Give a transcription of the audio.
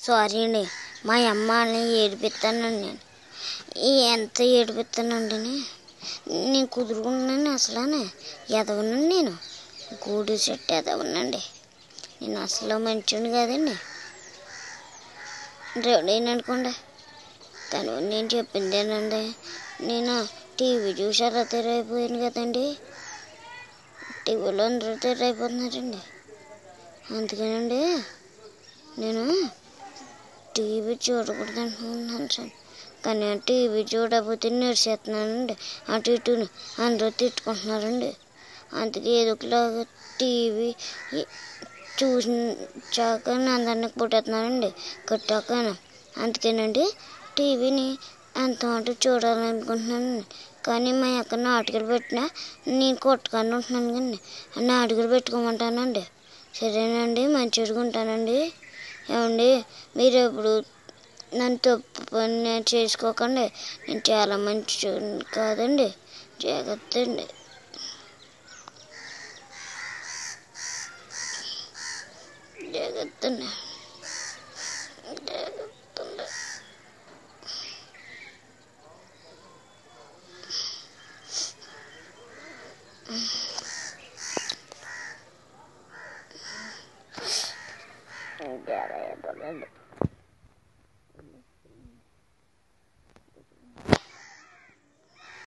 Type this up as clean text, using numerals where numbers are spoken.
Sorry అండి, మా అమ్మని ఏడిపిస్తానండి నేను. ఎంత ఏడిపిస్తానండి నేను కుదురుకున్నాను అసలు ఎదవనండి నేను. గూడు చెట్టు ఎదవనండి నేను, అసలు మంచిని కాదండి. రేడైనా అనుకోండి తను నేను చెప్పిందేనండి. నేను టీవీ చూసి అలా తెరైపోయాను కదండి. టీవీలో అందరూ తెరైపోతున్నారండి. అందుకేనండి నేను టీవీ చూడకూడదు అనుకుంటున్నాను సార్. కానీ టీవీ చూడకపోతే నేర్చేస్తున్నానండి. అటు ఇటు అందరూ తిట్టుకుంటున్నారండి. అందుకే ఏదో ఒకలాగా టీవీ చూసాక అందరినీ పుట్టేస్తున్నానండి కట్టాక. అందుకేనండి టీవీని ఎంత అంటూ చూడాలనుకుంటున్నానండి. కానీ మా అక్క నాటకాలు పెట్టినా నేను కొట్టుకొని ఉంటున్నాను కండి. నాటకాలు పెట్టుకోమంటానండి. సరేనండి, మంచిగా ఉంటానండి. ఏమండి మీరు ఎప్పుడు నన్ను తప్పు పని చేసుకోకండి. నేను చాలా మంచి కాదండి. జాగ్రత్త అండి. జాగ్రత్త అండి. జాగ్రత్త అండి. జాగ్రత్త.